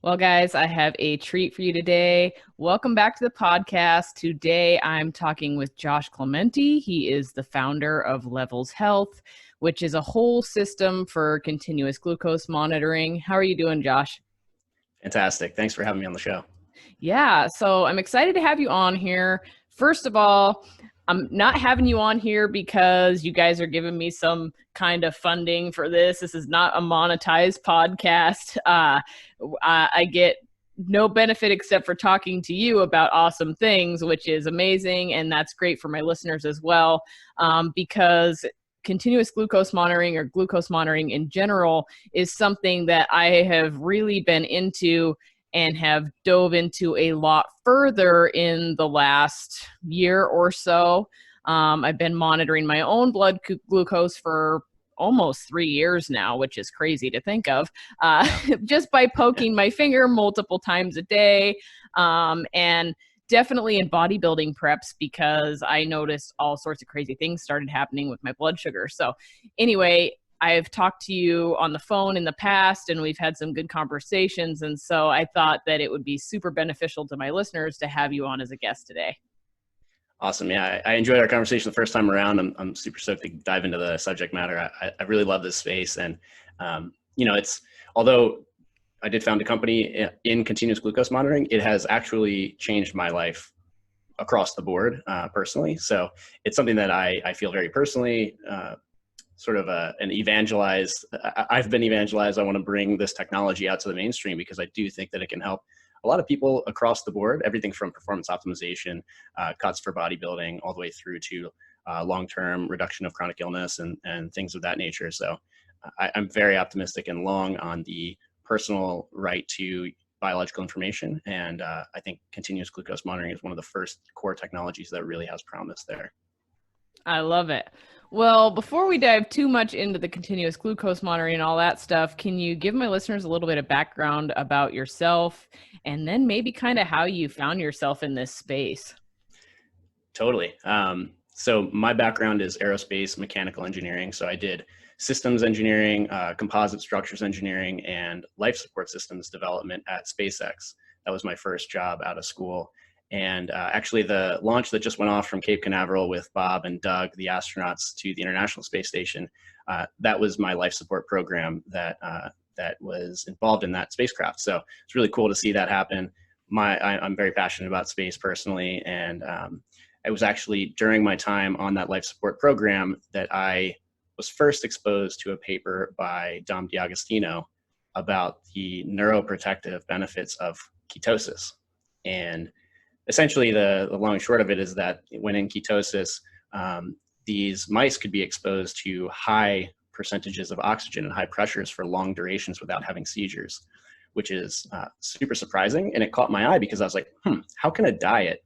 Well, guys, I have a treat for you today. Welcome back to the podcast. Today, I'm talking with Josh Clemente. He is the founder of Levels Health, which is a whole system for continuous glucose monitoring. How are you doing, Josh? Fantastic. Thanks for having me on the show. Yeah, so I'm excited to have you on here. First of all, I'm not having you on here because you guys are giving me some kind of funding for this. This is not a monetized podcast. I get no benefit except for talking to you about awesome things, which is amazing. And that's great for my listeners as well, because continuous glucose monitoring, or glucose monitoring in general, is something that I have really been into and have dove into a lot further in the last year or so. I've been monitoring my own blood glucose for almost 3 years now, which is crazy to think of, just by poking my finger multiple times a day. And definitely in bodybuilding preps, because I noticed all sorts of crazy things started happening with my blood sugar. So anyway, I've talked to you on the phone in the past and we've had some good conversations. And so I thought that it would be super beneficial to my listeners to have you on as a guest today. Awesome. Yeah, I enjoyed our conversation the first time around. I'm super stoked to dive into the subject matter. I really love this space. And, although I did found a company in continuous glucose monitoring, it has actually changed my life across the board personally. So it's something that I feel very personally sort of an evangelized. I've been evangelized. I want to bring this technology out to the mainstream because I do think that it can help a lot of people across the board, everything from performance optimization, cuts for bodybuilding, all the way through to long-term reduction of chronic illness and things of that nature. So I'm very optimistic and long on the personal right to biological information. And I think continuous glucose monitoring is one of the first core technologies that really has promise there. I love it. Well, before we dive too much into the continuous glucose monitoring and all that stuff, can you give my listeners a little bit of background about yourself and then maybe kind of how you found yourself in this space? Totally. So my background is aerospace mechanical engineering. So I did systems engineering, composite structures engineering, and life support systems development at SpaceX. That was my first job out of school. And actually the launch that just went off from Cape Canaveral with Bob and Doug, the astronauts, to the International Space Station, that was my life support program that was involved in that spacecraft. So it's really cool to see that happen. I'm very passionate about space personally. And it was actually during my time on that life support program that I was first exposed to a paper by Dom D'Agostino about the neuroprotective benefits of ketosis. And essentially, the long and short of it is that when in ketosis, these mice could be exposed to high percentages of oxygen and high pressures for long durations without having seizures, which is super surprising. And it caught my eye because I was like, how can a diet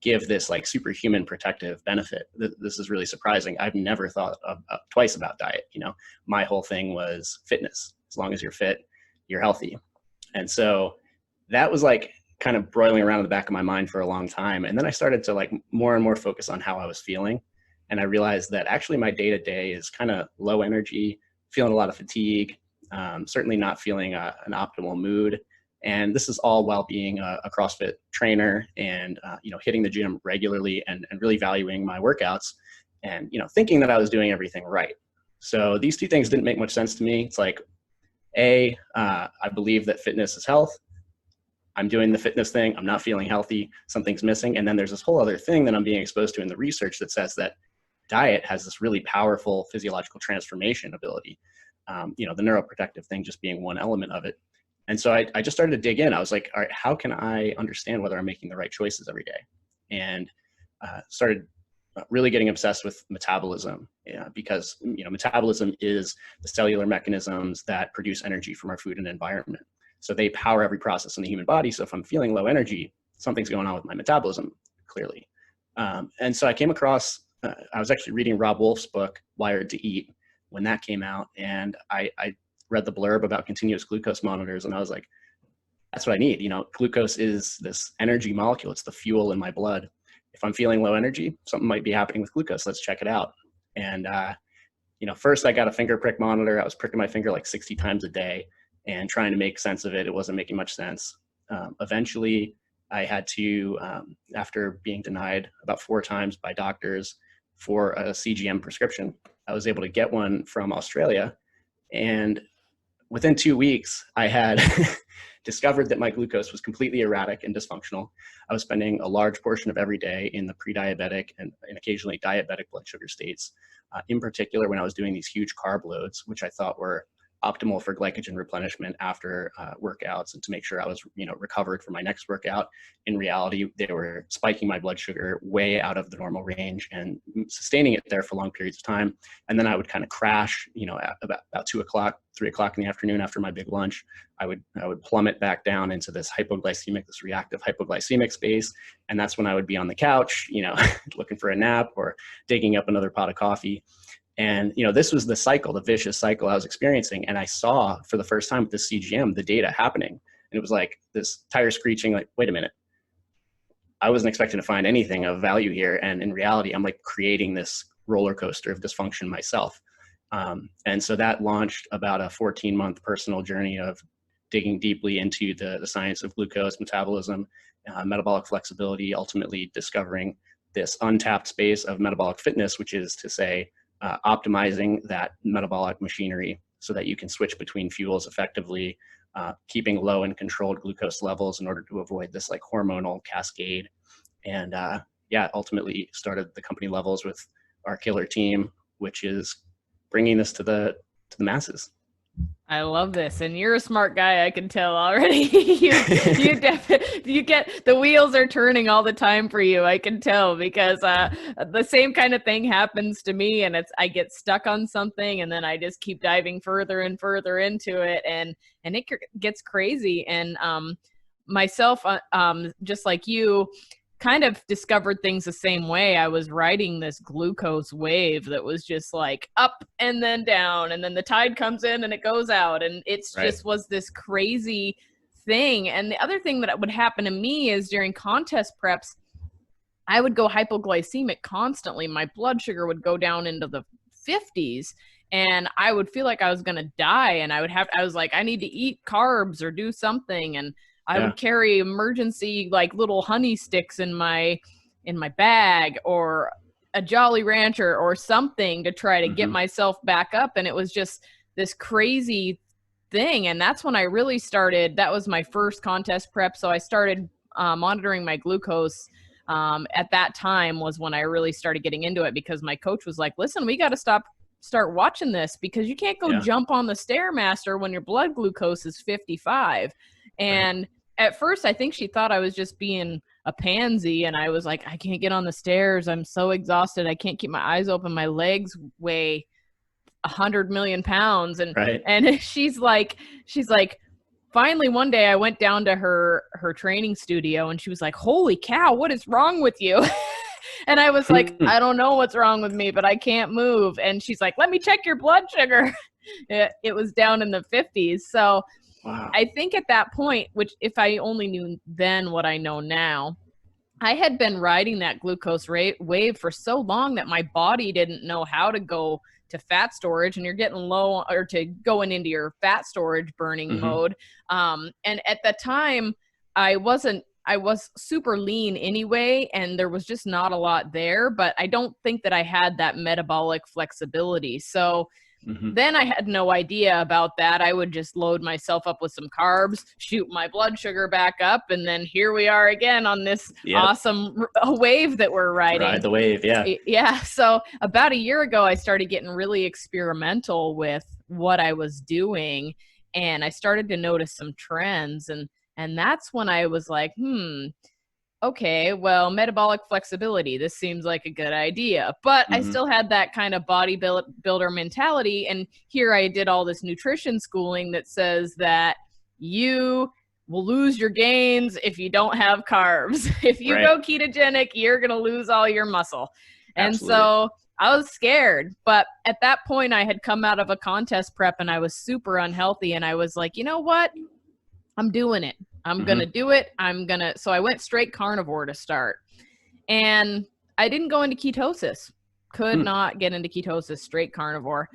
give this like superhuman protective benefit? This is really surprising. I've never thought twice about diet. My whole thing was fitness. As long as you're fit, you're healthy. And so that was like kind of broiling around in the back of my mind for a long time. And then I started to like more and more focus on how I was feeling. And I realized that actually my day-to-day is kind of low energy, feeling a lot of fatigue, certainly not feeling an optimal mood. And this is all while being a CrossFit trainer and, hitting the gym regularly and really valuing my workouts and, thinking that I was doing everything right. So these two things didn't make much sense to me. It's like, I believe that fitness is health. I'm doing the fitness thing. I'm not feeling healthy. Something's missing. And then there's this whole other thing that I'm being exposed to in the research that says that diet has this really powerful physiological transformation ability. The neuroprotective thing just being one element of it. And so I just started to dig in. I was like, all right, how can I understand whether I'm making the right choices every day? And started really getting obsessed with metabolism, because metabolism is the cellular mechanisms that produce energy from our food and environment. So they power every process in the human body. So if I'm feeling low energy, something's going on with my metabolism, clearly. And so I came across, I was actually reading Rob Wolf's book, Wired to Eat, when that came out. And I read the blurb about continuous glucose monitors. And I was like, that's what I need. Glucose is this energy molecule. It's the fuel in my blood. If I'm feeling low energy, something might be happening with glucose. Let's check it out. And, first I got a finger prick monitor. I was pricking my finger like 60 times a day. and trying to make sense of it. It wasn't making much sense. Eventually, I had to, after being denied about 4 times by doctors for a CGM prescription, I was able to get one from Australia. And within 2 weeks, I had discovered that my glucose was completely erratic and dysfunctional. I was spending a large portion of every day in the pre-diabetic and occasionally diabetic blood sugar states, in particular when I was doing these huge carb loads, which I thought were optimal for glycogen replenishment after workouts and to make sure I was, recovered for my next workout. In reality, they were spiking my blood sugar way out of the normal range and sustaining it there for long periods of time. And then I would kind of crash, at about 2 o'clock, 3 o'clock in the afternoon after my big lunch. I would plummet back down into this this reactive hypoglycemic space. And that's when I would be on the couch, looking for a nap or digging up another pot of coffee. And, this was the cycle, the vicious cycle I was experiencing. And I saw for the first time with the CGM, the data happening. And it was like this tire screeching, like, wait a minute. I wasn't expecting to find anything of value here. And in reality, I'm like creating this roller coaster of dysfunction myself. And so that launched about a 14-month personal journey of digging deeply into the science of glucose metabolism, metabolic flexibility, ultimately discovering this untapped space of metabolic fitness, which is to say, optimizing that metabolic machinery so that you can switch between fuels effectively, keeping low and controlled glucose levels in order to avoid this like hormonal cascade. And ultimately started the company levels with our killer team, which is bringing this to the masses. I love this, and you're a smart guy. I can tell already. you get the wheels are turning all the time for you. I can tell because the same kind of thing happens to me, and I get stuck on something, and then I just keep diving further and further into it, and it gets crazy. And myself, just like you, kind of discovered things the same way. I was riding this glucose wave that was just like up and then down, and then the tide comes in and it goes out, and it's Right. just was this crazy thing. And the other thing that would happen to me is during contest preps, I would go hypoglycemic constantly. My blood sugar would go down into the 50s, and I would feel like I was going to die. And I was like, I need to eat carbs or do something. And I would carry emergency like little honey sticks in my bag, or a Jolly Rancher or something to try to get myself back up. And it was just this crazy thing. And that's when I really started. That was my first contest prep. So I started monitoring my glucose. At that time was when I really started getting into it, because my coach was like, listen, we got to start watching this, because you can't go jump on the Stairmaster when your blood glucose is 55. And at first, I think she thought I was just being a pansy. And I was like, I can't get on the stairs. I'm so exhausted. I can't keep my eyes open. My legs weigh 100 million pounds. And she's like, finally, one day I went down to her training studio, and she was like, holy cow, what is wrong with you? And I was like, I don't know what's wrong with me, but I can't move. And she's like, let me check your blood sugar. It was down in the 50s. So wow. I think at that point, which if I only knew then what I know now, I had been riding that glucose wave for so long that my body didn't know how to go to fat storage, and you're getting low, or to going into your fat storage burning mode. And at the time, I was super lean anyway, and there was just not a lot there, but I don't think that I had that metabolic flexibility. So then I had no idea about that. I would just load myself up with some carbs, shoot my blood sugar back up, and then here we are again on this awesome wave that we're riding. Ride the wave, yeah. Yeah. So about a year ago, I started getting really experimental with what I was doing, and I started to notice some trends, and that's when I was like, okay, well, metabolic flexibility, this seems like a good idea. But I still had that kind of bodybuilder mentality. And here I did all this nutrition schooling that says that you will lose your gains if you don't have carbs. If you go ketogenic, you're going to lose all your muscle. And so I was scared. But at that point, I had come out of a contest prep, and I was super unhealthy. And I was like, you know what? I'm doing it. I'm going to do it. So I went straight carnivore to start, and I didn't go into ketosis. Could not get into ketosis, straight carnivore.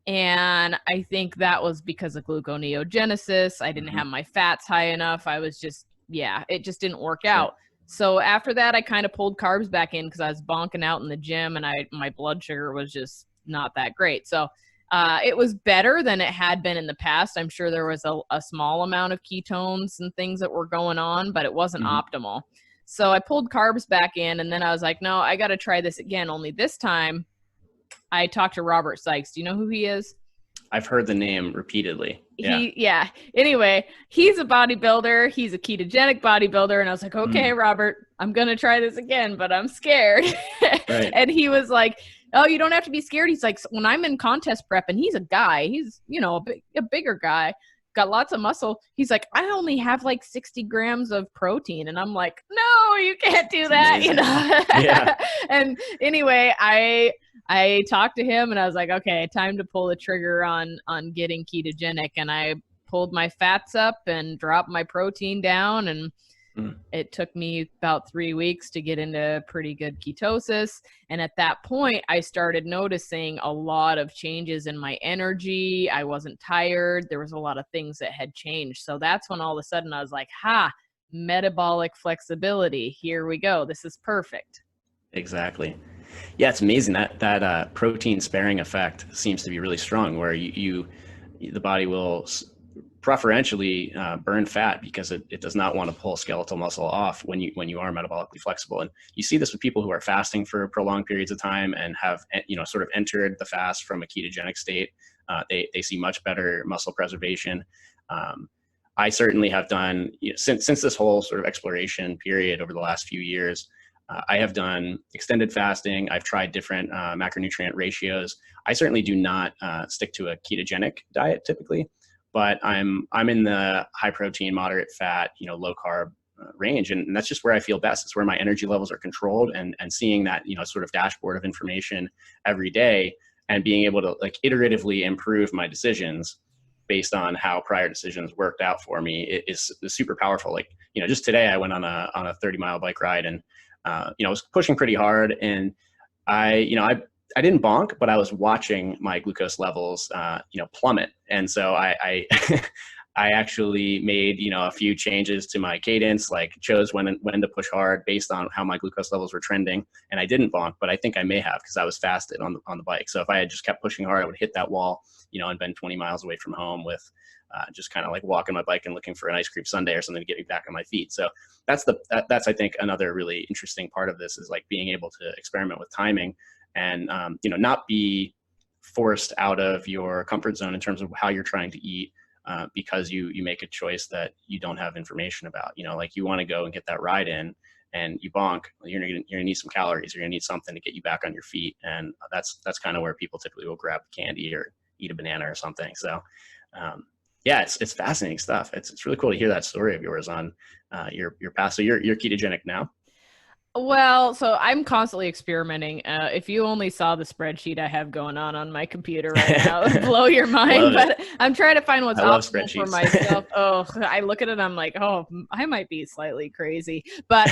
And I think that was because of gluconeogenesis. I didn't have my fats high enough. I was just, yeah, it just didn't work Sure. out. So after that, I kind of pulled carbs back in because I was bonking out in the gym and my blood sugar was just not that great. So it was better than it had been in the past. I'm sure there was a small amount of ketones and things that were going on, but it wasn't optimal. So I pulled carbs back in, and then I was like, no, I got to try this again. Only this time I talked to Robert Sykes. Do you know who he is? I've heard the name repeatedly. Yeah. Yeah. Anyway, he's a bodybuilder. He's a ketogenic bodybuilder. And I was like, okay, Robert, I'm going to try this again, but I'm scared. Right. And he was like, oh, you don't have to be scared. He's like, when I'm in contest prep, and he's a guy, he's, you know, a bigger guy, got lots of muscle. He's like, I only have like 60 grams of protein. And I'm like, no, you can't do that. You know? Yeah. And anyway, I talked to him and I was like, okay, time to pull the trigger on getting ketogenic. And I pulled my fats up and dropped my protein down. And it took me about 3 weeks to get into pretty good ketosis. And at that point, I started noticing a lot of changes in my energy. I wasn't tired. There was a lot of things that had changed. So that's when all of a sudden I was like, metabolic flexibility. Here we go. This is perfect. Exactly. Yeah, it's amazing that protein sparing effect seems to be really strong, where the body will preferentially burn fat because it does not want to pull skeletal muscle off when you are metabolically flexible. And you see this with people who are fasting for prolonged periods of time and have sort of entered the fast from a ketogenic state. They see much better muscle preservation. I certainly have done, since this whole sort of exploration period over the last few years. I have done extended fasting. I've tried different macronutrient ratios. I certainly do not stick to a ketogenic diet typically, but I'm in the high protein, moderate fat, low carb range, and that's just where I feel best. It's where my energy levels are controlled, and seeing that sort of dashboard of information every day, and being able to like iteratively improve my decisions based on how prior decisions worked out for me is super powerful. Like just today I went on a 30-mile bike ride, and I was pushing pretty hard, and I didn't bonk, but I was watching my glucose levels, plummet. And so I I actually made, a few changes to my cadence, like chose when to push hard based on how my glucose levels were trending. And I didn't bonk, but I think I may have, because I was fasted on the bike. So if I had just kept pushing hard, I would hit that wall, and been 20 miles away from home with just kind of like walking my bike and looking for an ice cream sundae or something to get me back on my feet. So that's I think another really interesting part of this is like being able to experiment with timing and not be forced out of your comfort zone in terms of how you're trying to eat because you make a choice that you don't have information about. Like you want to go and get that ride in, and you bonk, you're gonna need some calories. You're gonna need something to get you back on your feet, and that's kind of where people typically will grab candy or eat a banana or something. So yeah, it's fascinating stuff. It's really cool to hear that story of yours on your path. So you're ketogenic now. Well, so I'm constantly experimenting. If you only saw the spreadsheet I have going on my computer right now, it would blow your mind. But I'm trying to find what's optimal for myself. Oh, I look at it, I'm like, oh, I might be slightly crazy. But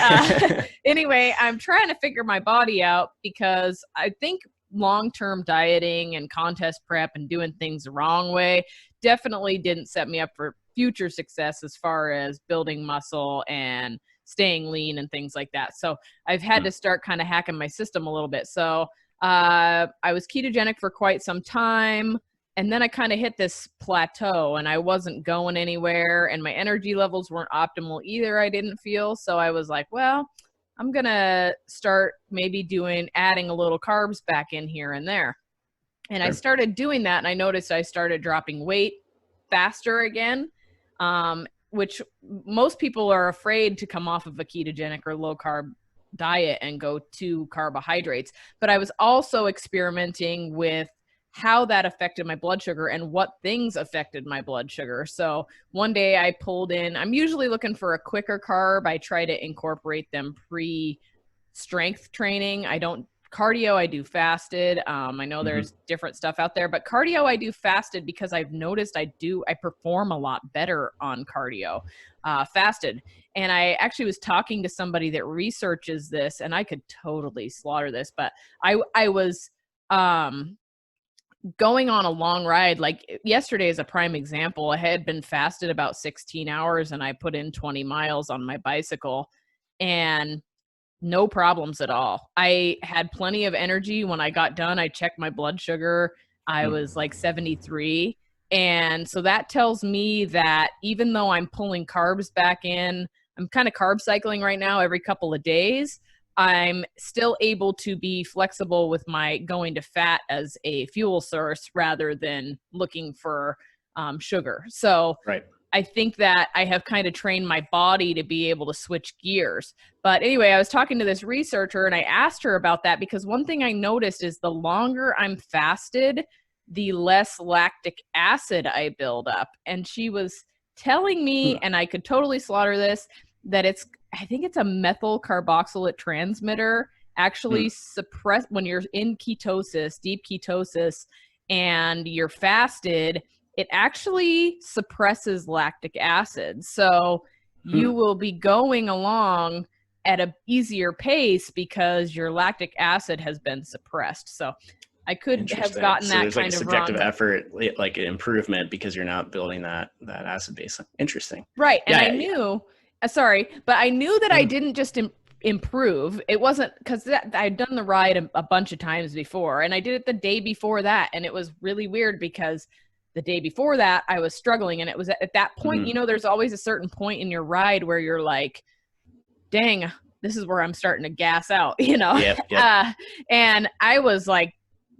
anyway, I'm trying to figure my body out, because I think long-term dieting and contest prep and doing things the wrong way definitely didn't set me up for future success as far as building muscle and staying lean and things like that. So I've had to start kind of hacking my system a little bit. So I was ketogenic for quite some time, and then I kind of hit this plateau and I wasn't going anywhere, and my energy levels weren't optimal either, I didn't feel. So I was like, well, I'm going to start maybe adding a little carbs back in here and there. And I started doing that, and I noticed I started dropping weight faster again. Which most people are afraid to come off of a ketogenic or low carb diet and go to carbohydrates. But I was also experimenting with how that affected my blood sugar and what things affected my blood sugar. So one day I pulled in, I'm usually looking for a quicker carb. I try to incorporate them pre-strength training. Cardio, I do fasted. I know there's different stuff out there, but cardio, I do fasted because I've noticed I perform a lot better on cardio, fasted. And I actually was talking to somebody that researches this, and I could totally slaughter this, but I was going on a long ride, like yesterday is a prime example. I had been fasted about 16 hours and I put in 20 miles on my bicycle and no problems at all. I had plenty of energy when I got done. I checked my blood sugar. I Mm, was like 73. And so that tells me that even though I'm pulling carbs back in, I'm kind of carb cycling right now every couple of days. I'm still able to be flexible with my going to fat as a fuel source rather than looking for sugar. So right. I think that I have kind of trained my body to be able to switch gears. But anyway, I was talking to this researcher and I asked her about that because one thing I noticed is the longer I'm fasted, the less lactic acid I build up. And she was telling me, Hmm. and I could totally slaughter this, that I think it's a methyl carboxylate transmitter Hmm. actually suppress when you're in ketosis, deep ketosis, and you're fasted, it actually suppresses lactic acid. So you Hmm. will be going along at a easier pace because your lactic acid has been suppressed. So I could have Interesting. gotten So that there's like a kind of subjective wrong, but effort, like an improvement because you're not building that acid base. Interesting. right. And I Yeah. Yeah. knew, sorry, but I knew that I No. didn't just improve. It wasn't because I'd done the ride a bunch of times before, and I did it the day before that. And it was really weird because the day before that, I was struggling. And it was at that point, Mm, there's always a certain point in your ride where you're like, dang, this is where I'm starting to gas out, yep. Yep. uh, and I was like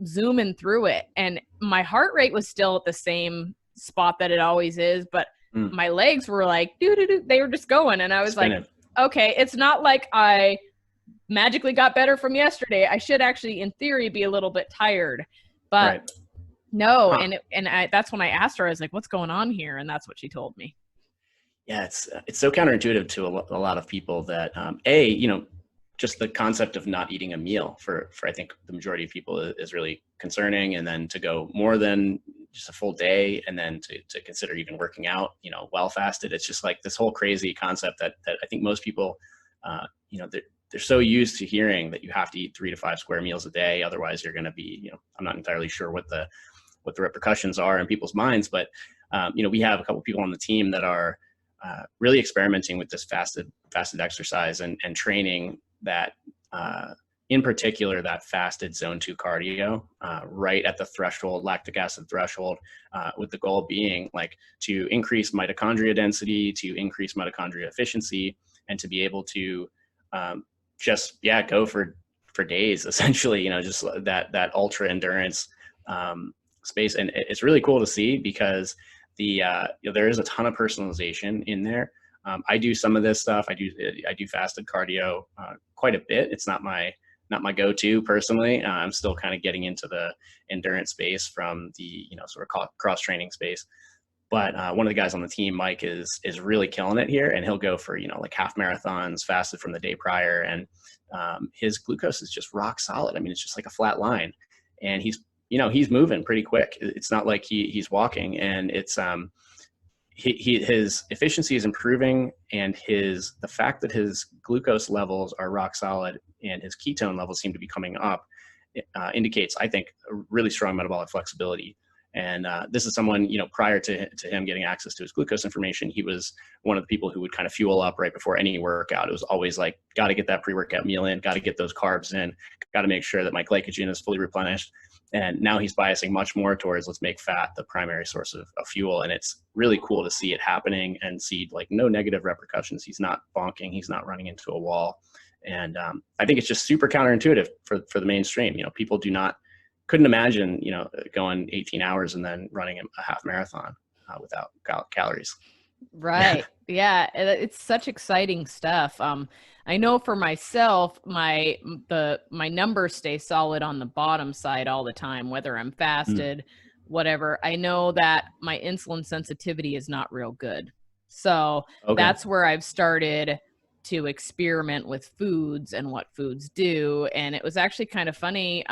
zooming through it, and my heart rate was still at the same spot that it always is, but Mm, my legs were like, doo doo doo, they were just going, and I was like, spinning. okay, it's not like I magically got better from yesterday. I should actually, in theory, be a little bit tired, but Right. no. Huh. And that's when I asked her, I was like, what's going on here? And that's what she told me. Yeah, it's so counterintuitive to a lot of people that just the concept of not eating a meal for I think the majority of people is really concerning, and then to go more than just a full day, and then to consider even working out, while fasted. It's just like this whole crazy concept that I think most people, they're so used to hearing that you have to eat 3 to 5 square meals a day, otherwise you're going to be, I'm not entirely sure what the repercussions are in people's minds, but we have a couple people on the team that are really experimenting with this fasted exercise and training that, in particular, that fasted zone 2 cardio right at the threshold, lactic acid threshold, with the goal being like to increase mitochondria density, to increase mitochondria efficiency, and to be able to just go for days essentially, just that ultra endurance space. And it's really cool to see because there is a ton of personalization in there. I do some of this stuff. I do fasted cardio quite a bit. It's not my go-to personally. I'm still kind of getting into the endurance space from the sort of cross training space. But one of the guys on the team, Mike, is really killing it here, and he'll go for like half marathons fasted from the day prior, and his glucose is just rock solid. I mean, it's just like a flat line, and he's moving pretty quick. It's not like he's walking, and it's his efficiency is improving, and the fact that his glucose levels are rock solid and his ketone levels seem to be coming up indicates, I think, a really strong metabolic flexibility. And this is someone, prior to him getting access to his glucose information, he was one of the people who would kind of fuel up right before any workout. It was always like, got to get that pre-workout meal in, got to get those carbs in, got to make sure that my glycogen is fully replenished. And now he's biasing much more towards, let's make fat the primary source of fuel. And it's really cool to see it happening and see like no negative repercussions. He's not bonking. He's not running into a wall. And I think it's just super counterintuitive for the mainstream. People couldn't imagine, going 18 hours and then running a half marathon without calories. Right. Yeah, it's such exciting stuff. I know for myself, my numbers stay solid on the bottom side all the time, whether I'm Mm, fasted, whatever. I know that my insulin sensitivity is not real good. So okay. that's where I've started to experiment with foods and what foods do. And it was actually kind of funny.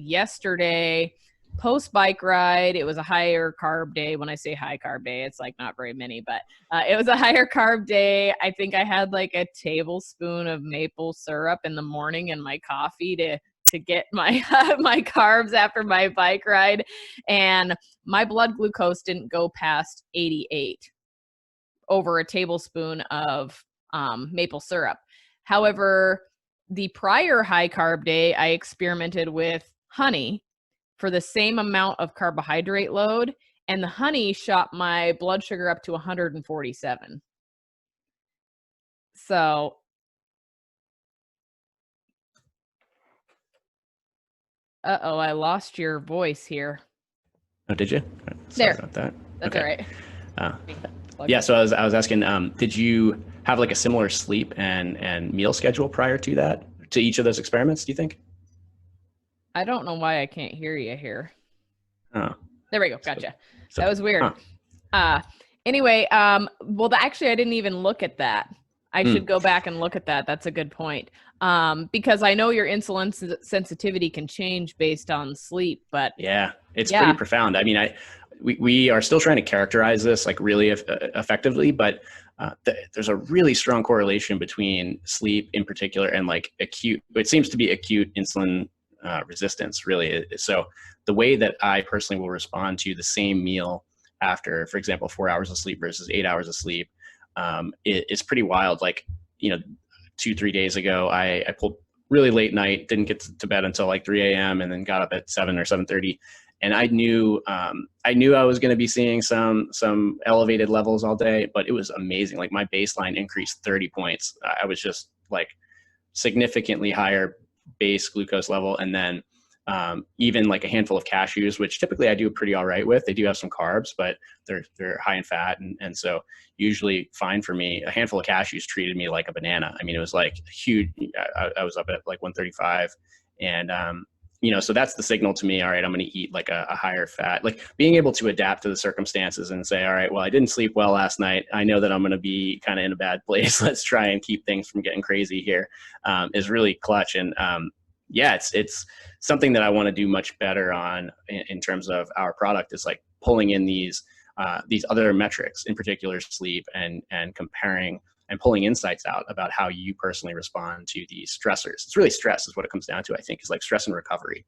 Yesterday, post bike ride, it was a higher carb day. When I say high carb day, it's like not very many, but it was a higher carb day. I think I had like a tablespoon of maple syrup in the morning in my coffee to to get my my carbs after my bike ride, and my blood glucose didn't go past 88 over a tablespoon of maple syrup. However, the prior high carb day, I experimented with honey for the same amount of carbohydrate load, and the honey shot my blood sugar up to 147. So, uh-oh, I lost your voice here. Oh, did you? Sorry about that. That's okay. All right. Yeah, so I was asking, did you have like a similar sleep and meal schedule prior to that, to each of those experiments, do you think? I don't know why I can't hear you here. Oh. There we go. Gotcha. That was weird. Anyway, well, actually, I didn't even look at that. I should go back and look at that. That's a good point. Because I know your insulin sensitivity can change based on sleep, but yeah, it's pretty profound. I mean, we are still trying to characterize this like really effectively, but there's a really strong correlation between sleep in particular and like it seems to be acute insulin resistance really. So the way that I personally will respond to the same meal after, for example, 4 hours of sleep versus 8 hours of sleep, it's pretty wild. Like, 2-3 days ago, I pulled really late night, didn't get to bed until like 3 a.m. and then got up at 7 or 7:30. And I knew I was going to be seeing some elevated levels all day, but it was amazing. Like my baseline increased 30 points. I was just like significantly higher base glucose level. And then even like a handful of cashews, which typically I do pretty all right with. They do have some carbs, but they're high in fat. And so usually fine for me. A handful of cashews treated me like a banana. I mean, it was like huge. I was up at like 135 and, so that's the signal to me. All right, I'm going to eat like a higher fat, like being able to adapt to the circumstances and say, all right, well, I didn't sleep well last night. I know that I'm going to be kind of in a bad place. Let's try and keep things from getting crazy here, is really clutch. And it's something that I want to do much better on in terms of our product is like pulling in these other metrics, in particular sleep, and comparing and pulling insights out about how you personally respond to these stressors. It's really stress is what it comes down to, I think, is like stress and recovery.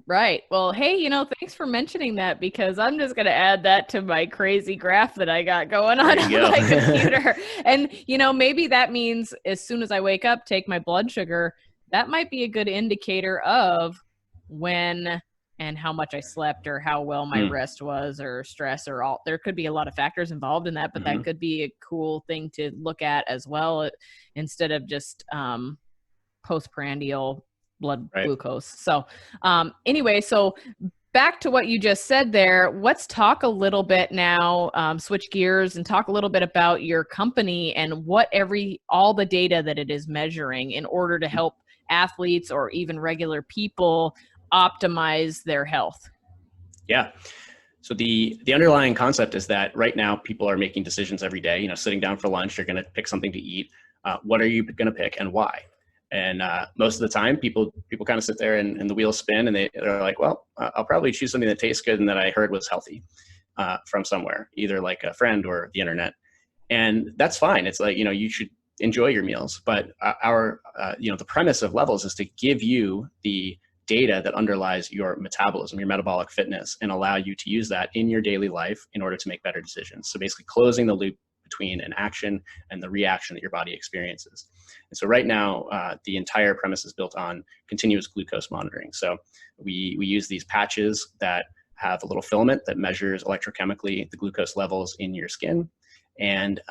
Right. Well, hey, thanks for mentioning that, because I'm just going to add that to my crazy graph that I got going on my computer. And, maybe that means as soon as I wake up, take my blood sugar. That might be a good indicator of when and how much I slept or how well my rest was or stress or all. There could be a lot of factors involved in that, but that could be a cool thing to look at as well, instead of just postprandial blood glucose. So anyway, so back to what you just said there, let's talk a little bit now, switch gears and talk a little bit about your company and all the data that it is measuring in order to help athletes or even regular people optimize their health. Yeah. So the underlying concept is that right now people are making decisions every day, sitting down for lunch, you're going to pick something to eat. What are you going to pick and why? And most of the time people kind of sit there and the wheels spin and they're like, well, I'll probably choose something that tastes good and that I heard was healthy from somewhere, either like a friend or the internet. And that's fine. It's like, you should enjoy your meals, but the premise of Levels is to give you the data that underlies your metabolism, your metabolic fitness, and allow you to use that in your daily life in order to make better decisions. So basically closing the loop between an action and the reaction that your body experiences. And so right now, the entire premise is built on continuous glucose monitoring. So we use these patches that have a little filament that measures electrochemically the glucose levels in your skin. And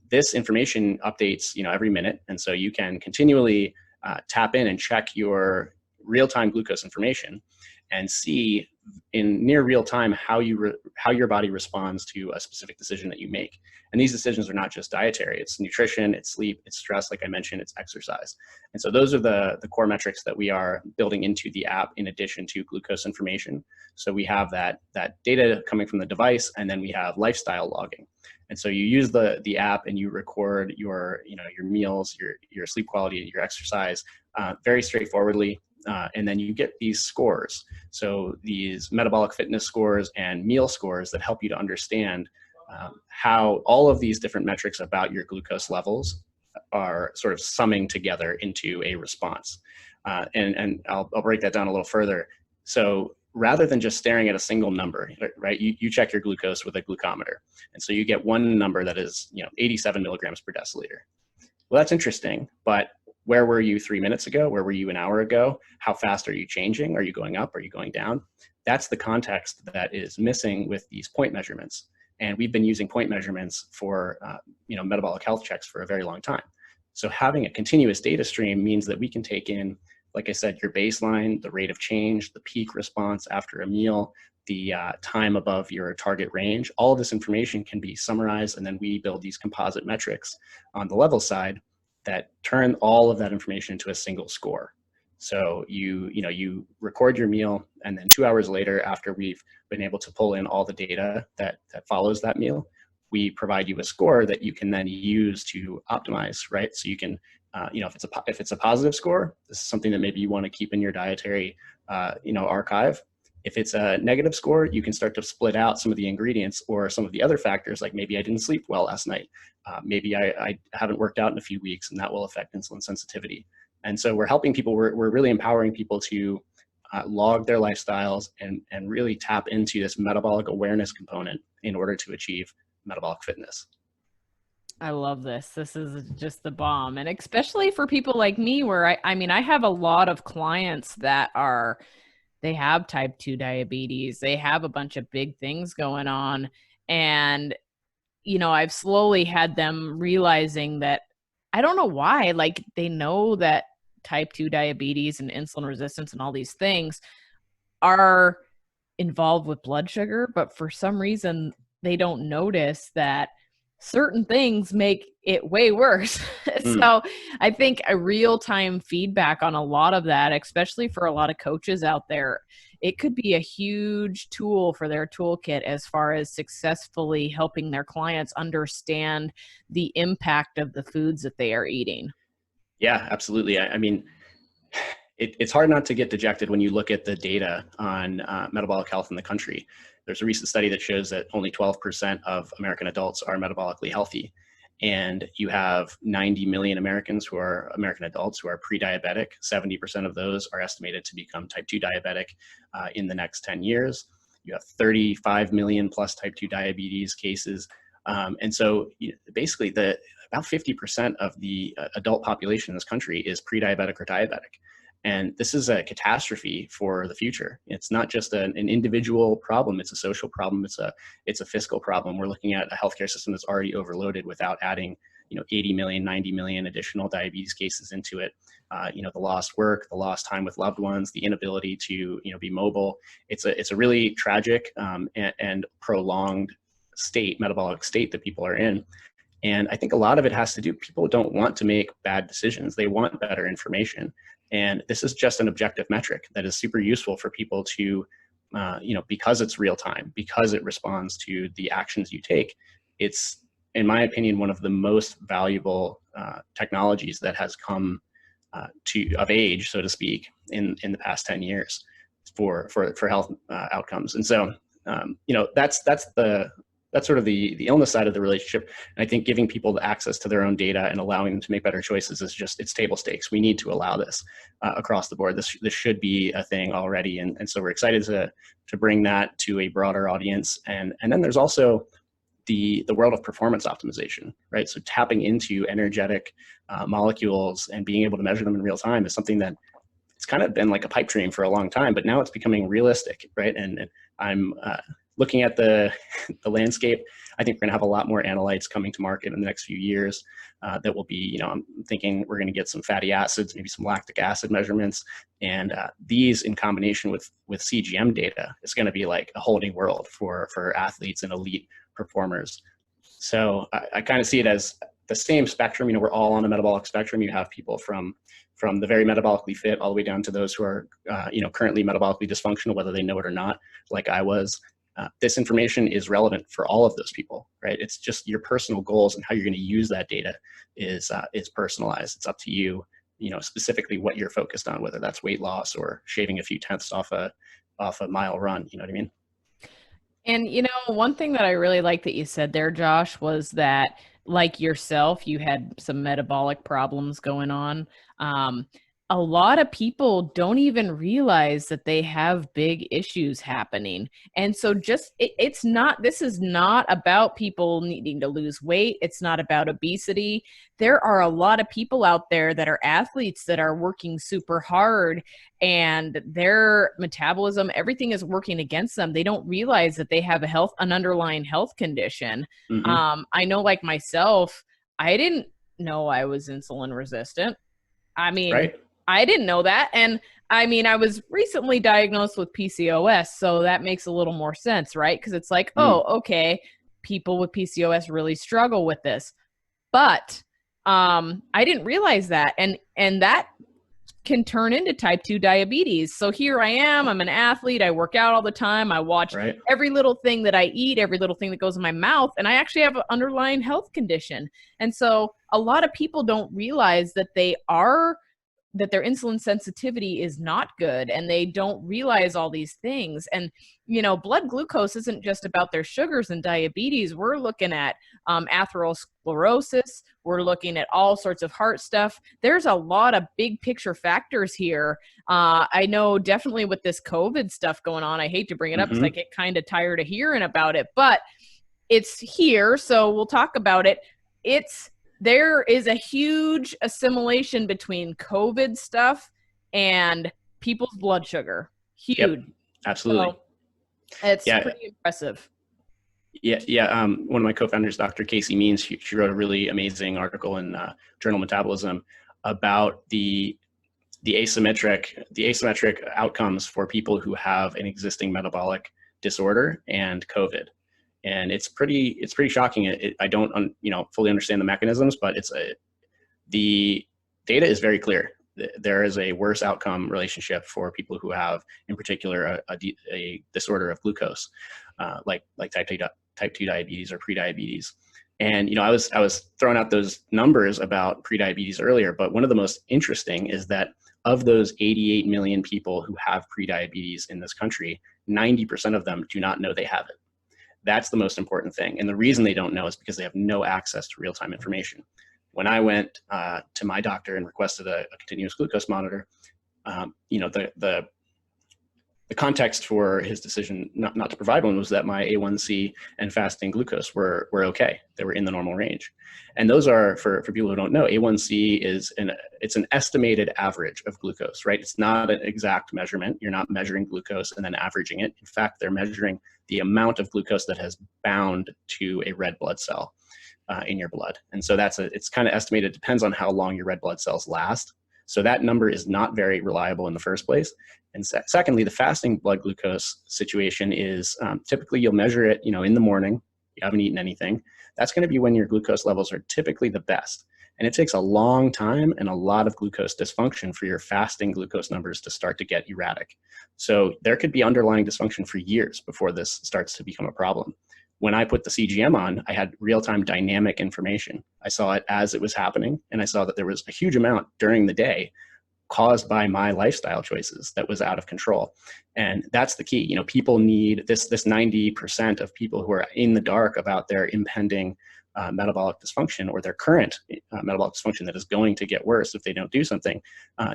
this information updates, every minute. And so you can continually tap in and check your real-time glucose information and see in near real time how your body responds to a specific decision that you make. And these decisions are not just dietary, it's nutrition, it's sleep, it's stress, like I mentioned, it's exercise. And so those are the core metrics that we are building into the app in addition to glucose information. So we have that data coming from the device, and then we have lifestyle logging. And so you use the app and you record your meals, your sleep quality, and your exercise very straightforwardly. And then you get these scores. So these metabolic fitness scores and meal scores that help you to understand how all of these different metrics about your glucose levels are sort of summing together into a response. And I'll break that down a little further. So rather than just staring at a single number, right? You check your glucose with a glucometer, and so you get one number that is 87 milligrams per deciliter. Well, that's interesting, but where were you 3 minutes ago? Where were you an hour ago? How fast are you changing? Are you going up? Are you going down? That's the context that is missing with these point measurements. And we've been using point measurements for metabolic health checks for a very long time. So having a continuous data stream means that we can take in, like I said, your baseline, the rate of change, the peak response after a meal, the time above your target range. All of this information can be summarized, and then we build these composite metrics on the level side that turn all of that information into a single score. So you record your meal, and then 2 hours later, after we've been able to pull in all the data that follows that meal, we provide you a score that you can then use to optimize, right? So you can, if it's a positive score, this is something that maybe you want to keep in your dietary, archive. If it's a negative score, you can start to split out some of the ingredients or some of the other factors, like maybe I didn't sleep well last night. Maybe I haven't worked out in a few weeks, and that will affect insulin sensitivity. And so we're helping people, we're really empowering people to log their lifestyles and really tap into this metabolic awareness component in order to achieve metabolic fitness. I love this. This is just the bomb. And especially for people like me, where I have a lot of clients that they have type 2 diabetes. They have a bunch of big things going on. And, I've slowly had them realizing that I don't know why, like they know that type 2 diabetes and insulin resistance and all these things are involved with blood sugar, but for some reason they don't notice that certain things make it way worse. So I think a real-time feedback on a lot of that, especially for a lot of coaches out there, it could be a huge tool for their toolkit as far as successfully helping their clients understand the impact of the foods that they are eating. Yeah, absolutely. I mean, it's hard not to get dejected when you look at the data on metabolic health in the country. There's a recent study that shows that only 12% of American adults are metabolically healthy. And you have 90 million Americans who are American adults who are pre-diabetic. 70% of those are estimated to become type 2 diabetic in the next 10 years. You have 35 million plus type 2 diabetes cases. And so basically about 50% of the adult population in this country is pre-diabetic or diabetic. And this is a catastrophe for the future. It's not just an individual problem, it's a social problem, it's a fiscal problem. We're looking at a healthcare system that's already overloaded without adding 80 million, 90 million additional diabetes cases into it. The lost work, the lost time with loved ones, the inability to be mobile. It's a really tragic and prolonged metabolic state that people are in. And I think a lot of it has to do, people don't want to make bad decisions. They want better information. And this is just an objective metric that is super useful for people to, because it's real time, because it responds to the actions you take. It's, in my opinion, one of the most valuable technologies that has come of age, so to speak, in the past 10 years for health outcomes. And so, that's sort of the illness side of the relationship. And I think giving people the access to their own data and allowing them to make better choices is it's table stakes. We need to allow this across the board. This should be a thing already. And so we're excited to bring that to a broader audience. And then there's also the world of performance optimization, right? So tapping into energetic molecules and being able to measure them in real time is something that it's kind of been like a pipe dream for a long time, but now it's becoming realistic, right? And I'm looking at the landscape. I think we're gonna have a lot more analytes coming to market in the next few years that will be, I'm thinking we're gonna get some fatty acids, maybe some lactic acid measurements. And these in combination with CGM data is gonna be like a whole new world for athletes and elite performers. So I kind of see it as the same spectrum. We're all on a metabolic spectrum. You have people from the very metabolically fit all the way down to those who are, currently metabolically dysfunctional, whether they know it or not, like I was. This information is relevant for all of those people, right? It's just your personal goals and how you're going to use that data is personalized. It's up to you, specifically what you're focused on, whether that's weight loss or shaving a few tenths off a mile run. You know what I mean? And, one thing that I really like that you said there, Josh, was that like yourself, you had some metabolic problems going on. a lot of people don't even realize that they have big issues happening. And so it's not, this is not about people needing to lose weight. It's not about obesity. There are a lot of people out there that are athletes that are working super hard, and their metabolism, everything is working against them. They don't realize that they have an underlying health condition. Hmm. I know, like myself, I didn't know I was insulin resistant. I mean, Right. I didn't know that. And I mean, I was recently diagnosed with PCOS, so that makes a little more sense, right? Because it's like, Mm. oh, okay, people with PCOS really struggle with this. But I didn't realize that. And that can turn into type 2 diabetes. So here I am, I'm an athlete, I work out all the time, I watch Right. every little thing that I eat, every little thing that goes in my mouth, and I actually have an underlying health condition. And so a lot of people don't realize that their insulin sensitivity is not good, and they don't realize all these things. And blood glucose isn't just about their sugars and diabetes. We're looking at atherosclerosis, we're looking at all sorts of heart stuff. There's a lot of big picture factors here. I know definitely with this COVID stuff going on, I hate to bring it up because I Hmm. get kind of tired of hearing about it, but it's here, so we'll talk about it. It's There is a huge assimilation between COVID stuff and people's blood sugar. Yep. Huge. Absolutely. So it's Yeah. pretty impressive. Yeah. Yeah. One of my co-founders, Dr. Casey Means, she wrote a really amazing article in Journal Metabolism about the asymmetric outcomes for people who have an existing metabolic disorder and COVID. And it's pretty shocking. I don't fully understand the mechanisms, but the data is very clear. There is a worse outcome relationship for people who have, in particular, a disorder of glucose, like type 2 diabetes or prediabetes. And I was throwing out those numbers about prediabetes earlier, but one of the most interesting is that of those 88 million people who have prediabetes in this country, 90% of them do not know they have it. That's the most important thing. And the reason they don't know is because they have no access to real-time information. When I went to my doctor and requested a continuous glucose monitor, the context for his decision not to provide one was that my A1C and fasting glucose were okay. They were in the normal range. And those are, for people who don't know, A1C it's an estimated average of glucose, right? It's not an exact measurement. You're not measuring glucose and then averaging it. In fact, they're measuring the amount of glucose that has bound to a red blood cell in your blood. And so it's kind of estimated, depends on how long your red blood cells last. So that number is not very reliable in the first place. And secondly, the fasting blood glucose situation is typically you'll measure it, in the morning. You haven't eaten anything. That's going to be when your glucose levels are typically the best. And it takes a long time and a lot of glucose dysfunction for your fasting glucose numbers to start to get erratic. So there could be underlying dysfunction for years before this starts to become a problem. When I put the CGM on, I had real-time dynamic information. I saw it as it was happening, and I saw that there was a huge amount during the day caused by my lifestyle choices that was out of control. And that's the key. People need this 90% of people who are in the dark about their impending metabolic dysfunction or their current metabolic dysfunction that is going to get worse if they don't do something.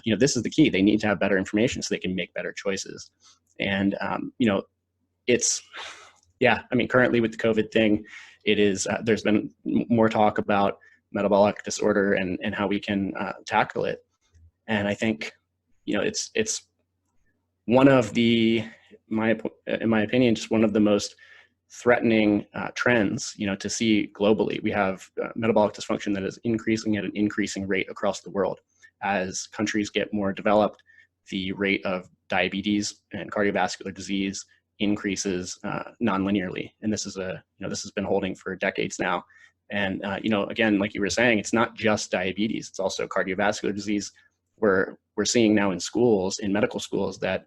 This is the key. They need to have better information so they can make better choices. And, it's, yeah, I mean, currently with the COVID thing, it is, there's been more talk about metabolic disorder and how we can tackle it. And I think, it's one of in my opinion, just one of the most threatening trends, to see globally. We have metabolic dysfunction that is increasing at an increasing rate across the world. As countries get more developed, the rate of diabetes and cardiovascular disease increases non-linearly. And this has been holding for decades now. And, again, like you were saying, it's not just diabetes, it's also cardiovascular disease. We're seeing now in schools, in medical schools, that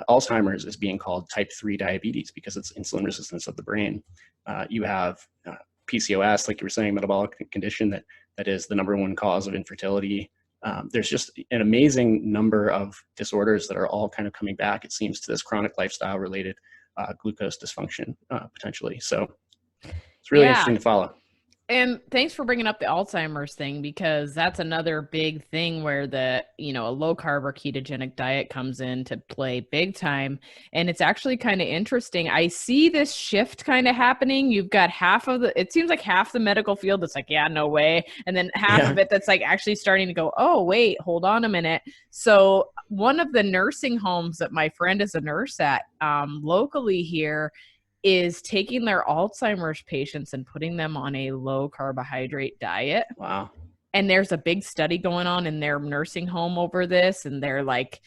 Alzheimer's is being called type 3 diabetes because it's insulin resistance of the brain. You have PCOS, like you were saying, metabolic condition that is the number one cause of infertility. There's just an amazing number of disorders that are all kind of coming back, it seems, to this chronic lifestyle related glucose dysfunction potentially. So it's really Yeah. interesting to follow. And thanks for bringing up the Alzheimer's thing, because that's another big thing where a low carb or ketogenic diet comes into play big time. And it's actually kind of interesting. I see this shift kind of happening. You've got it seems like half the medical field that's like, yeah, no way. And then half Yeah. of it that's like actually starting to go, oh, wait, hold on a minute. So one of the nursing homes that my friend is a nurse at, locally here, is taking their Alzheimer's patients and putting them on a low carbohydrate diet. Wow. And there's a big study going on in their nursing home over this. And they're like,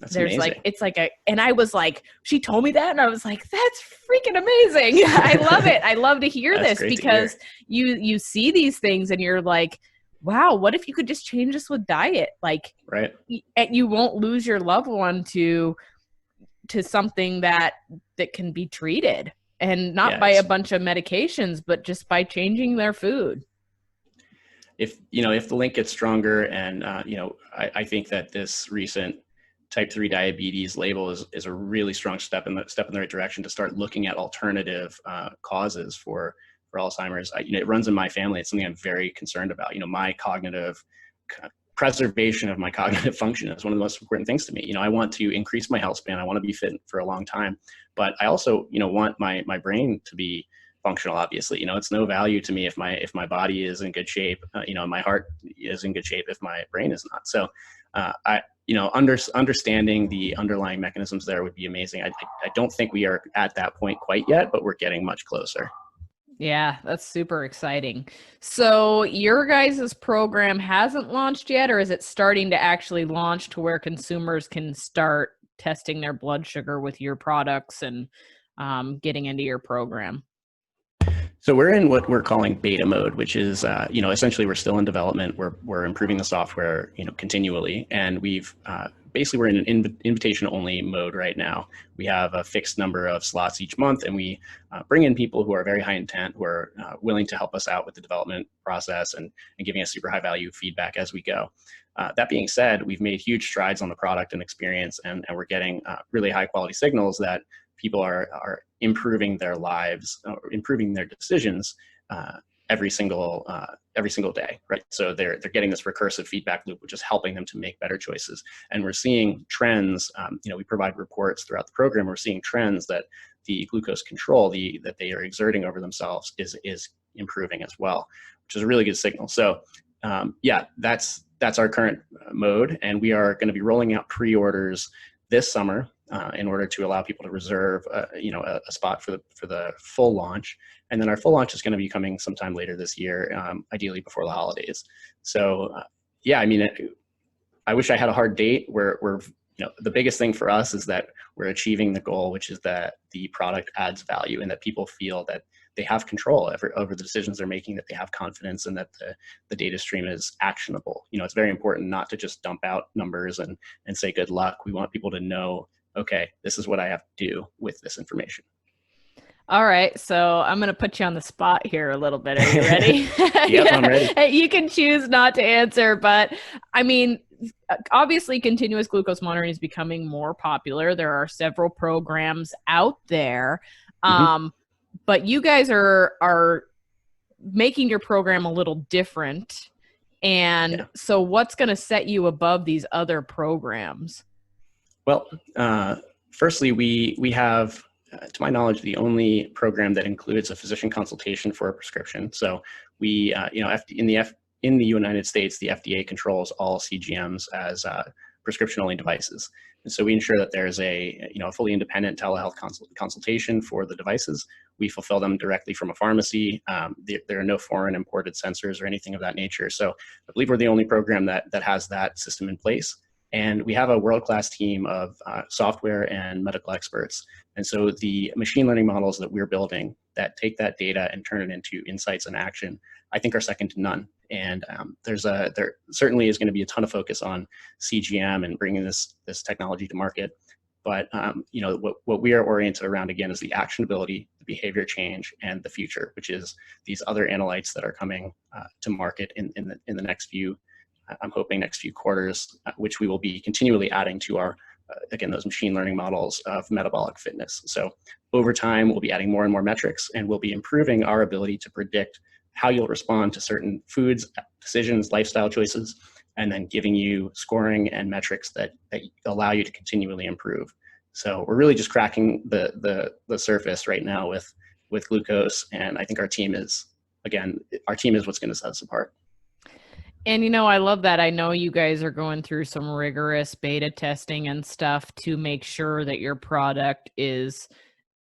That's amazing. and I was like, she told me that. And I was like, that's freaking amazing. I love it. I love to hear That's this, great to because hear. you see these things and you're like, wow, what if you could just change this with diet? Like, Right. you won't lose your loved one to something that can be treated, and not Yeah. by a bunch of medications, but just by changing their food. If the link gets stronger, and I think that this recent type 3 diabetes label is a really strong step in the right direction to start looking at alternative causes for Alzheimer's. It runs in my family. It's something I'm very concerned about. My preservation of my cognitive function is one of the most important things to me. I want to increase my health span. I want to be fit for a long time, but I also, want my brain to be functional. Obviously, it's no value to me if my body is in good shape. My heart is in good shape if my brain is not. So, understanding the underlying mechanisms there would be amazing. I don't think we are at that point quite yet, but we're getting much closer. Yeah, that's super exciting. So your guys' program hasn't launched yet, or is it starting to actually launch to where consumers can start testing their blood sugar with your products and getting into your program? So we're in what we're calling beta mode, which is, essentially we're still in development. We're improving the software, continually, and basically we're in an invitation only mode right now. We have a fixed number of slots each month, and we bring in people who are very high intent, who are willing to help us out with the development process and giving us super high value feedback as we go. That being said, we've made huge strides on the product and experience, and we're getting really high quality signals that people are improving their lives, or improving their decisions every single day, right? So they're getting this recursive feedback loop, which is helping them to make better choices. And we're seeing trends. We provide reports throughout the program. We're seeing trends that the glucose control that they are exerting over themselves is improving as well, which is a really good signal. So that's our current mode, and we are going to be rolling out pre-orders this summer in order to allow people to reserve, a spot for the full launch. And then our full launch is going to be coming sometime later this year, ideally before the holidays. So, I wish I had a hard date. The biggest thing for us is that we're achieving the goal, which is that the product adds value and that people feel that they have control over the decisions they're making, that they have confidence, and that the data stream is actionable. It's very important not to just dump out numbers and say good luck. We want people to know, okay, this is what I have to do with this information. All right, so I'm going to put you on the spot here a little bit. Are you ready? Yep, I'm ready. You can choose not to answer, but I mean, obviously continuous glucose monitoring is becoming more popular. There are several programs out there. Mm-hmm. But you guys are making your program a little different. And so what's going to set you above these other programs? Well, firstly, we have, to my knowledge, the only program that includes a physician consultation for a prescription. So we, in the United States, the FDA controls all CGMs as prescription-only devices. And so we ensure that there's a fully independent telehealth consultation for the devices. We fulfill them directly from a pharmacy. There are no foreign imported sensors or anything of that nature. So I believe we're the only program that has that system in place. And we have a world-class team of software and medical experts. And so the machine learning models that we're building that take that data and turn it into insights and action, I think are second to none. And there certainly is going to be a ton of focus on CGM and bringing this technology to market. But what we are oriented around, again, is the actionability, the behavior change, and the future, which is these other analytes that are coming to market in the next few, I'm hoping, next few quarters, which we will be continually adding to our, again, those machine learning models of metabolic fitness. So over time, we'll be adding more and more metrics, and we'll be improving our ability to predict how you'll respond to certain foods, decisions, lifestyle choices, and then giving you scoring and metrics that allow you to continually improve. So we're really just cracking the surface right now with glucose, and I think our team is what's going to set us apart. And I love that. I know you guys are going through some rigorous beta testing and stuff to make sure that your product is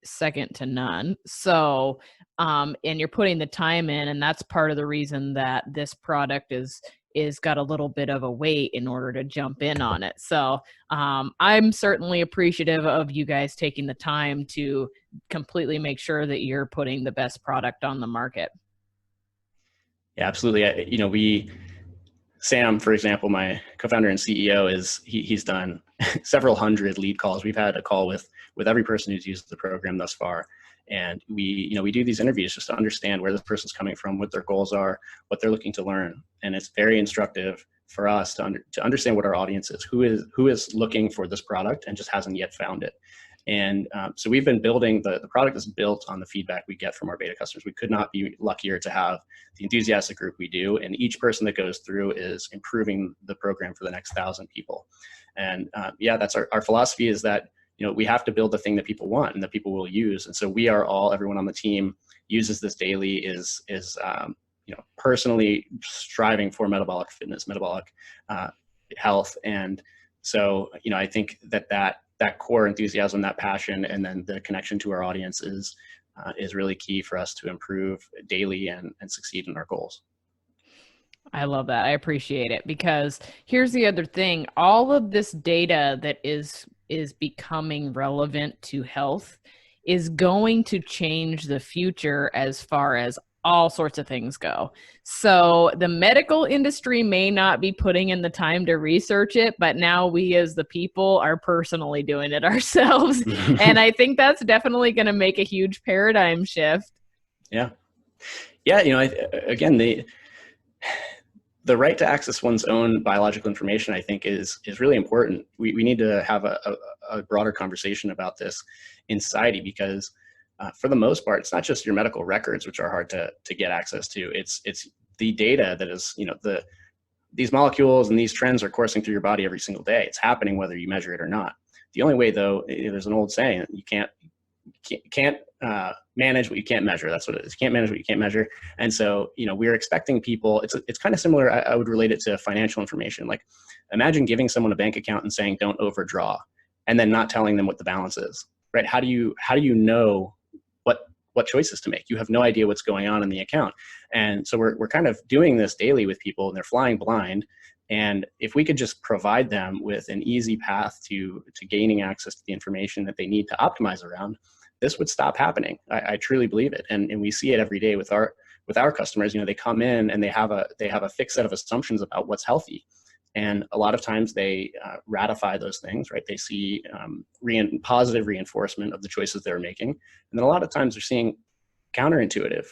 second to none. So, and you're putting the time in, and that's part of the reason that this product is got a little bit of a wait in order to jump in on it. So, I'm certainly appreciative of you guys taking the time to completely make sure that you're putting the best product on the market. Yeah, absolutely. Sam, for example, my co-founder and CEO, he's done several hundred lead calls. We've had a call with every person who's used the program thus far. And we do these interviews just to understand where this person's coming from, what their goals are, what they're looking to learn. And it's very instructive for us to understand what our audience is, who is looking for this product and just hasn't yet found it. And so we've been building, the product is built on the feedback we get from our beta customers. We could not be luckier to have the enthusiastic group we do. And each person that goes through is improving the program for the next 1,000 people. And that's our philosophy, is that, we have to build the thing that people want and that people will use. And so everyone on the team uses this daily, is personally striving for metabolic fitness, metabolic health. And so, I think that core enthusiasm, that passion, and then the connection to our audience is really key for us to improve daily and succeed in our goals. I love that. I appreciate it, because here's the other thing. All of this data that is becoming relevant to health is going to change the future as far as all sorts of things go. So the medical industry may not be putting in the time to research it, but now we as the people are personally doing it ourselves. And I think that's definitely going to make a huge paradigm shift. Yeah. Again, the right to access one's own biological information, I think, is really important. We need to have a broader conversation about this in society, because for the most part, it's not just your medical records, which are hard to get access to. It's the data that is, these molecules and these trends are coursing through your body every single day. It's happening whether you measure it or not. The only way, though, there's an old saying, you can't manage what you can't measure. That's what it is. You can't manage what you can't measure. And so, we're expecting people, it's kind of similar. I would relate it to financial information. Like, imagine giving someone a bank account and saying, don't overdraw, and then not telling them what the balance is, right? How do you know what choices to make? You have no idea what's going on in the account. And so we're kind of doing this daily with people, and they're flying blind. And if we could just provide them with an easy path to gaining access to the information that they need to optimize around, this would stop happening. I truly believe it. And we see it every day with our customers. They come in and they have a fixed set of assumptions about what's healthy. And a lot of times they ratify those things, right? They see positive reinforcement of the choices they're making. And then a lot of times they're seeing counterintuitive,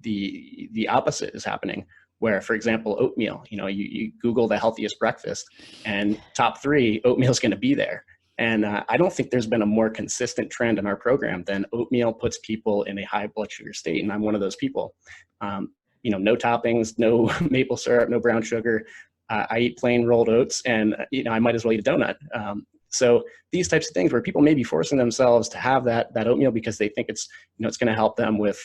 the opposite is happening, where, for example, oatmeal, you Google the healthiest breakfast, and top 3, oatmeal is going to be there. And I don't think there's been a more consistent trend in our program than oatmeal puts people in a high blood sugar state. And I'm one of those people. No toppings, no maple syrup, no brown sugar. I eat plain rolled oats, and I might as well eat a donut. So these types of things where people may be forcing themselves to have that oatmeal because they think it's going to help them with,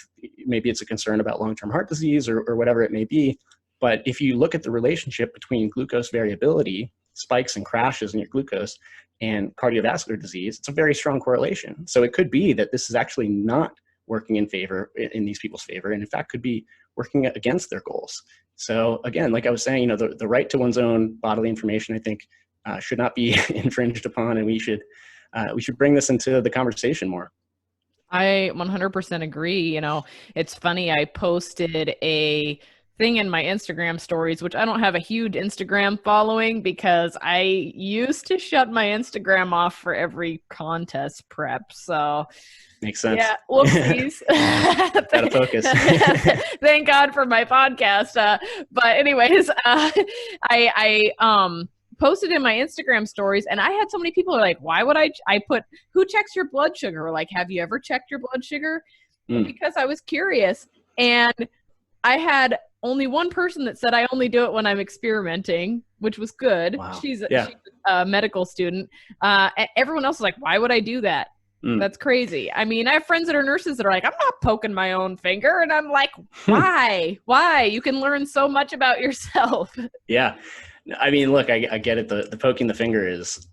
maybe it's a concern about long-term heart disease or whatever it may be. But if you look at the relationship between glucose variability, spikes and crashes in your glucose, and cardiovascular disease, it's a very strong correlation. So it could be that this is actually not working in these people's favor, and in fact could be working against their goals. So again, like I was saying, the right to one's own bodily information, I think, should not be infringed upon, and we should bring this into the conversation more. I 100% agree. It's funny. I posted a thing in my Instagram stories, which I don't have a huge Instagram following because I used to shut my Instagram off for every contest prep. So makes sense. Yeah, whoopsies. Gotta focus. Thank God for my podcast. But anyways, I posted in my Instagram stories, and I had so many people are like, why would I put, who checks your blood sugar? Like, have you ever checked your blood sugar? Because I was curious. And I had only one person that said I only do it when I'm experimenting, which was good. Wow. She's Yeah. a medical student. Everyone else is like, why would I do that? Mm. That's crazy. I mean, I have friends that are nurses that are like, I'm not poking my own finger. And I'm like, why? Why? You can learn so much about yourself. Yeah. I mean, look, I get it. The poking the finger is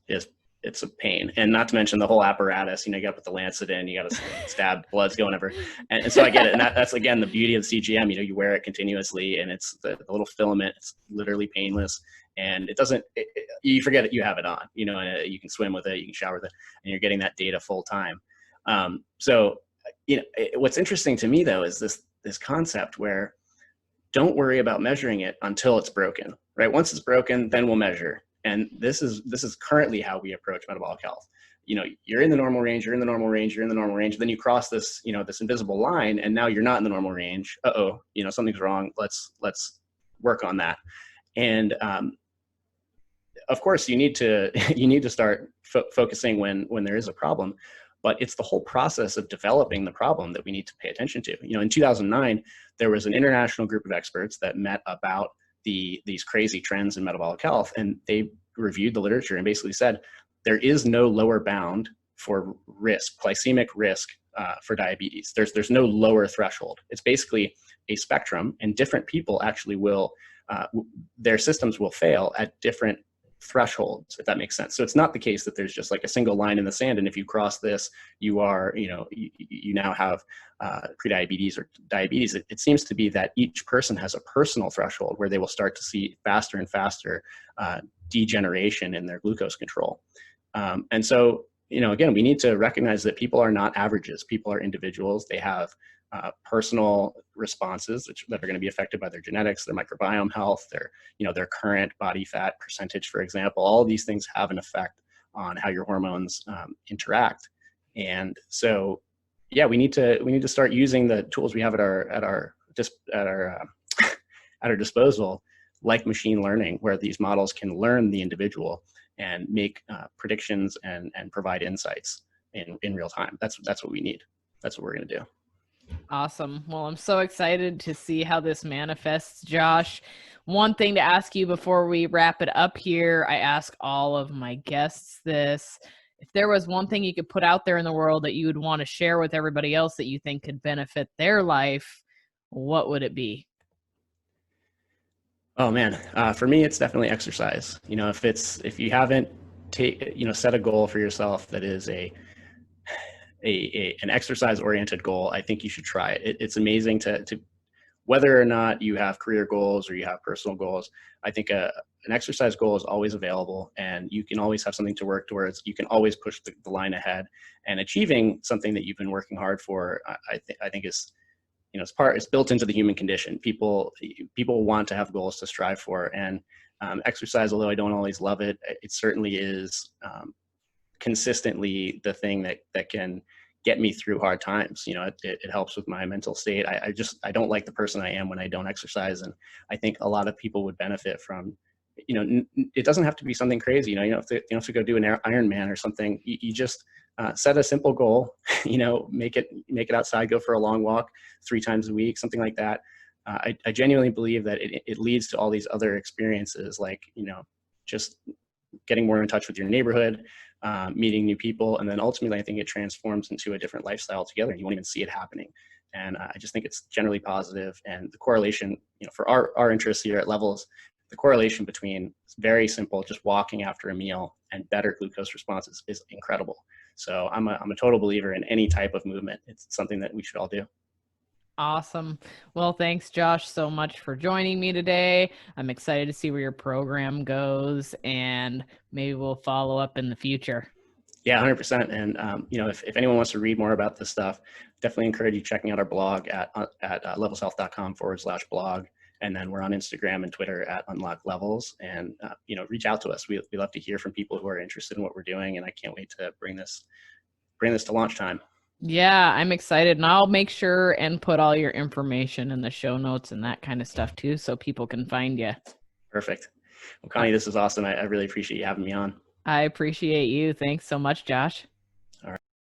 it's a pain, and not to mention the whole apparatus. You know, you got to put the lancet in, you got to stab, blood's going over, and so I get it. And that's again the beauty of CGM. You know, you wear it continuously, and it's the little filament. It's literally painless, and it doesn't. You forget that you have it on. You know, and you can swim with it, you can shower with it, and you're getting that data full time. So, you know, what's interesting to me though is this concept where don't worry about measuring it until it's broken, right? Once it's broken, then we'll measure. And this is currently how we approach metabolic health. You know, you're in the normal range, you're in the normal range, you're in the normal range. Then you cross this, you know, this invisible line, and now you're not in the normal range. Uh-oh, you know, something's wrong. Let's work on that. And of course, you need to you need to start focusing when there is a problem. But it's the whole process of developing the problem that we need to pay attention to. You know, in 2009, there was an international group of experts that met about these crazy trends in metabolic health, and they reviewed the literature and basically said there is no lower bound for risk, glycemic risk for diabetes. There's no lower threshold. It's basically a spectrum, and different people actually will their systems will fail at different thresholds, if that makes sense. So it's not the case that there's just like a single line in the sand, and if you cross this, you are, you know, you now have prediabetes or diabetes. It seems to be that each person has a personal threshold where they will start to see faster and faster degeneration in their glucose control. And so, you know, again, we need to recognize that people are not averages. People are individuals. They have personal responses that are going to be affected by their genetics, their microbiome health, their, you know, their current body fat percentage, for example. All of these things have an effect on how your hormones interact. And so, yeah, we need to start using the tools we have at our disposal, like machine learning, where these models can learn the individual and make predictions and provide insights in real time. That's what we need. That's what we're going to do. Awesome. Well, I'm so excited to see how this manifests, Josh. One thing to ask you before we wrap it up here, I ask all of my guests this. If there was one thing you could put out there in the world that you would want to share with everybody else that you think could benefit their life, what would it be? Oh man, for me, it's definitely exercise. You know, if you haven't set a goal for yourself that is an exercise oriented goal, I think you should try it. It's amazing to whether or not you have career goals or you have personal goals. I think an exercise goal is always available, and you can always have something to work towards. You can always push the line ahead, and achieving something that you've been working hard for, I think is, you know, it's built into the human condition. People want to have goals to strive for, and exercise, although I don't always love it, it certainly is consistently the thing that can get me through hard times. You know, it helps with my mental state. I don't like the person I am when I don't exercise, and I think a lot of people would benefit from, you know, it doesn't have to be something crazy. You know, you don't have to go do an Ironman or something. You just set a simple goal. You know, make it outside, go for a long walk 3 times a week, something like that. I genuinely believe that it leads to all these other experiences, like, you know, just getting more in touch with your neighborhood, meeting new people, and then ultimately I think it transforms into a different lifestyle together. You won't even see it happening. And I just think it's generally positive. And the correlation, you know, for our interests here at Levels, the correlation between very simple, just walking after a meal, and better glucose responses is incredible. So I'm a total believer in any type of movement. It's something that we should all do. Awesome. Well, thanks, Josh, so much for joining me today. I'm excited to see where your program goes, and maybe we'll follow up in the future. Yeah, 100%. And you know, if anyone wants to read more about this stuff, definitely encourage you checking out our blog at levelshealth.com/blog. And then we're on Instagram and Twitter at Unlock Levels. And you know, reach out to us. We love to hear from people who are interested in what we're doing. And I can't wait to bring this to launch time. Yeah, I'm excited, and I'll make sure and put all your information in the show notes and that kind of stuff too, so people can find you. Perfect. Well, Connie, this is awesome. I really appreciate you having me on. I appreciate you. Thanks so much, Josh.